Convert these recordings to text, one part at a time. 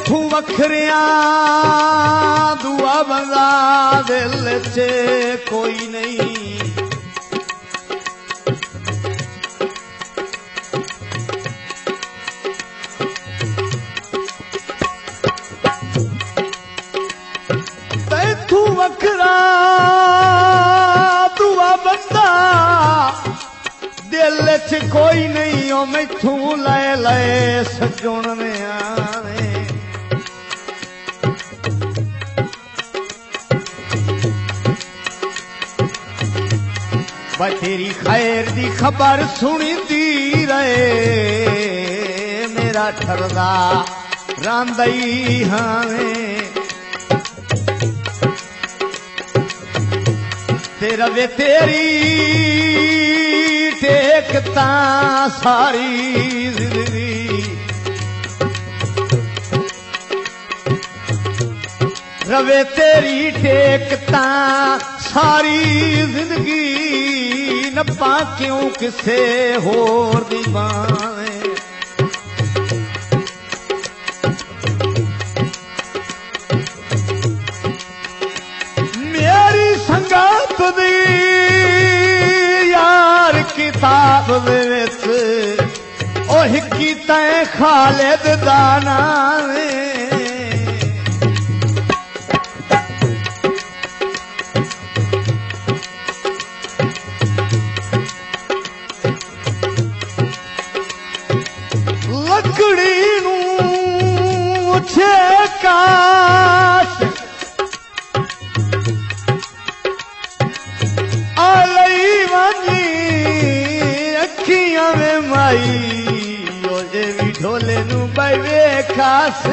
तैथू वखरिया दुआ बंदा दिल च कोई नहीं। तैथू वखरा दुआ बंदा दिल च कोई नहीं। ओ मैथू लए लए सजुण ने आने भाई तेरी खैर दी खबर सुनी दी रहे मेरा ठरदा रांदई हावे। तेरा वे तेरी टेकता सारी जिंदगी रवे तेरी टेकता सारी जिंदगी। नपा क्यों किसे होर दी बाएं। मेरी संगत दी यार किताब विच ओ हिक्की तैं खालिद दा नाम। लकड़ी नूं काश आलई वंजी अखियां में माई ओ जे भी ढोले नूं बई वेखास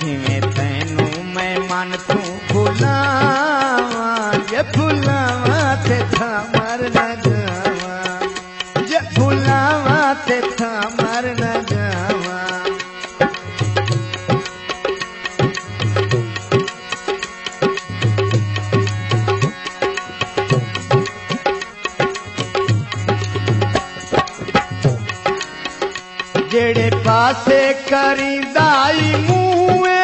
जिवें तैनू मैं मन तू भुलावां जे भुलावां ते था मर न जावां जे भुलावां ते था मर न जावां। जेड़े पासे करींदाई मूए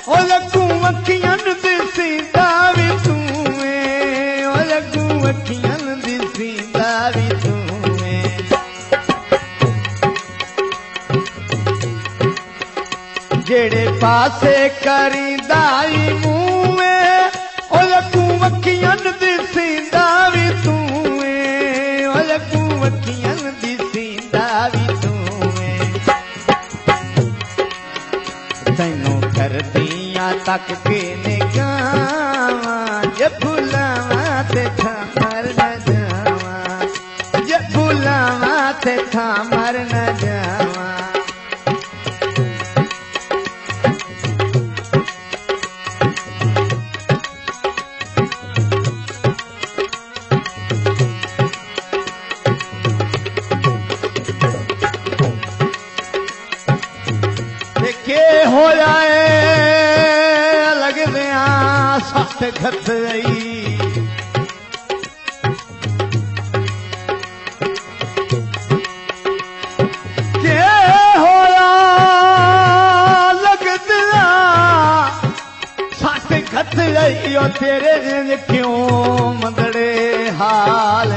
ओ लगू अखियां दिसींदा भी तूए ओ लगू अखियां दिसींदा भी तूए। जेड़े पासे करींदाई मूए ओ लगू अखियां दिसींदा भी तूए ओ लगू अखियां दिसींदा भी तूए। तैनू करदियां तक के निगाहां जे भुलावां ते था मर न जावां जे भुलावां ते था मर न जावां। के हो जाए लगदियां सट खतई के होया लगदियां सट खतई ओ तेरे क्यों मंदड़े हाल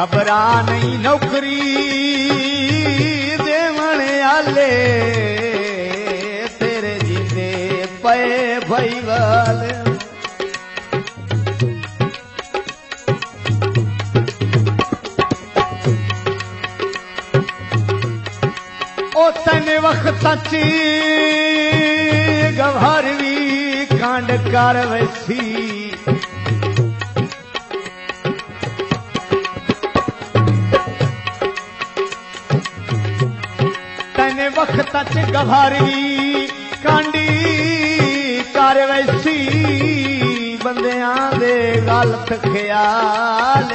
घबरा नहीं नौकरी देवण आले तेरे जीते पे भई वाले। ओ तने वक्त ची गवार भी कांड कर वैसी वक्त गवारी कांडी कर वैसी बंदियां दे गलत ख्याल।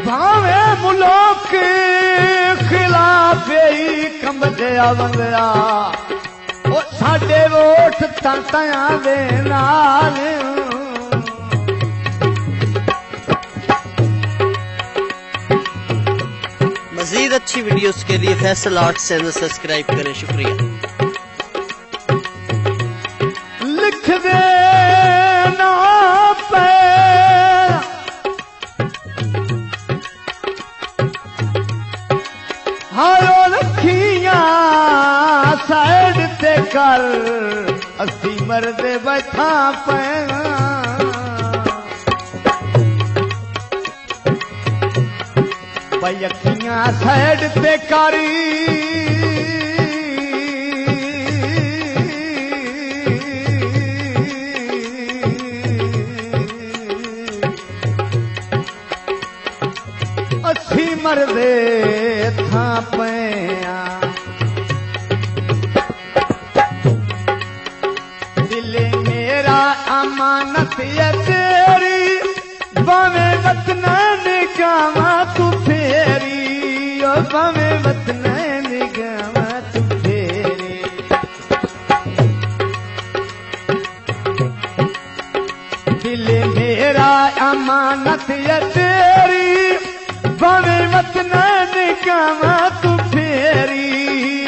भावे मुल्क खिला पेई कंबदिया बंदिया ओ साडे वोट तांतिया दे नाल। मजीद अच्छी वीडियोस के लिए फैसल आर्ट्स चैनल सब्सक्राइब करें। शुक्रिया। लिख दे ना पे हारो रखियां साइड ते कर असी मरदे बैठा पे भाई अखियां साइड ते करी असी मरदे था पैया दिल मेरा अमानत ये तेरी बावे वतन निगामा तू फेरी ओ बावे वतन निगामा तू फेरी दिल मेरा अमानत ये तेरी बावे वतन निगामा तू फेरी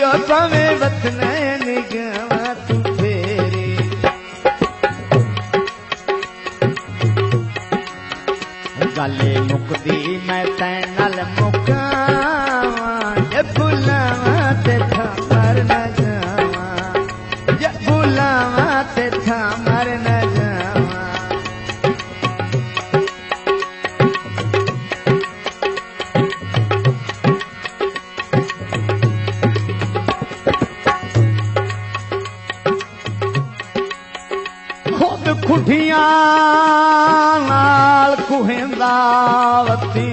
ओ बावे वतन निगामा तू फेरी गले मुकदी मैं तैनल मुकावां जे बुलावां ते था मर न जावां जे बुलावां ते था मर न जावां खुद खुठियां नाल कुहिंदा वती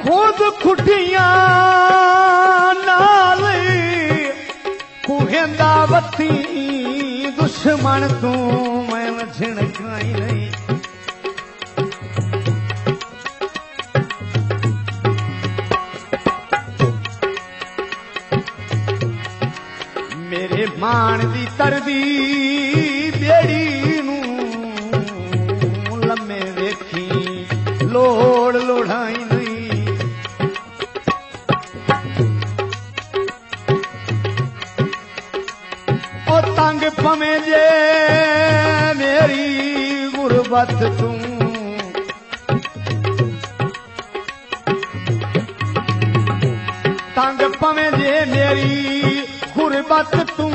खुद खुठियां नाल कुहिंदा वती दुश्मन तू मैं झिणकाई नहीं मेरे मान दी तरदी बेड़ी नूं लम्मे वेखी लोड़ लोढ़ाई नहीं ओ तंग पवे जे मेरी गुरबत तू तंग पवे जे मेरी गुरबत तू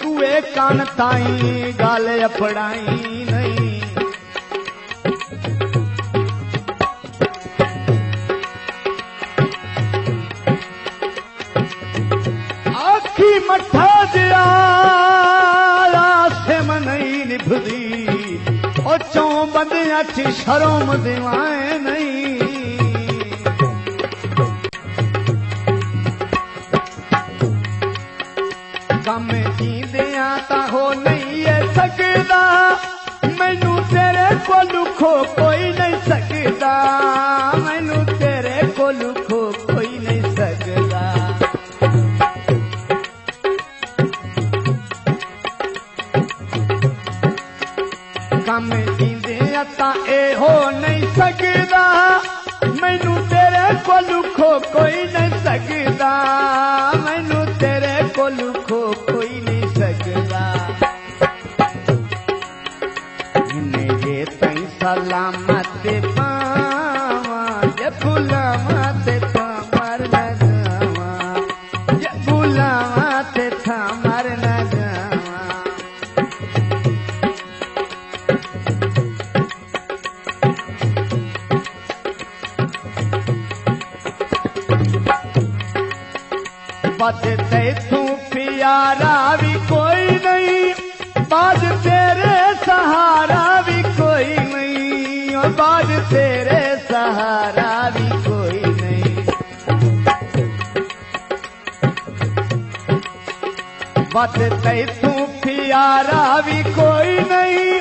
दुए कान ताई गल अपड़ाई नहीं आखी मठा दिया सिम नहीं निभदी ओ चौं बंदियां च शर्म दिवाए नहीं कम जींदिया तां हो नहीं है सकदा मैनू तेरे कोलू खो कोई नहीं सकदा मैनू तेरे कोलू खो कोई नहीं सकदा कम जींदिया तां ए हो नहीं सकदा मैनू तेरे कोलू खो कोई नहीं सकदा मैनू तेरे कोलू खो कोई नहीं सकदा इन्हें जे तई सलामत पावां जे बुलावां ते था मर न जावां जे बुलावां ते था मर न जावां बद तैथू प्यारा भी कोई नहीं बाज तेरे सहारा भी कोई नहीं और बाज तेरे सहारा भी कोई नहीं बद तैथू प्यारा भी कोई नहीं,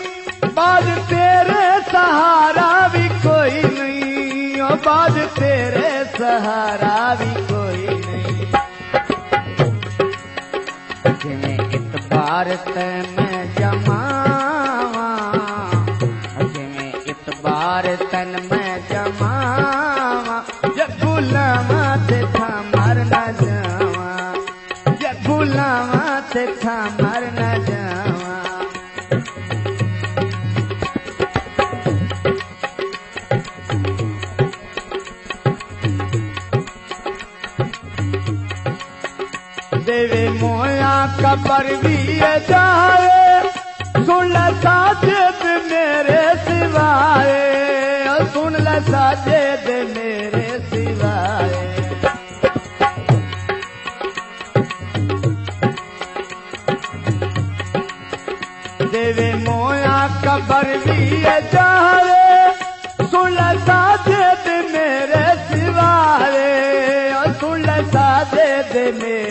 बाद तेरे सहारा भी कोई नहीं, ओ बाद तेरे सहारा भी कोई नहीं। जिमें इतबार ते मैं जमावा, जिमें इतबार तन मैं जमावा, जब गुलामा ते था मर न जावा, जब गुलामा ते था मर न जावा। देवे मोया कबर भी जाए, सुन ल साजिद मेरे सिवाए, सुन ल साजिद मेरे सिवाए। देवे मोया कबर भी जाए, सुन ल साजिद मेरे सिवाए, सुन ल साजिद मेरे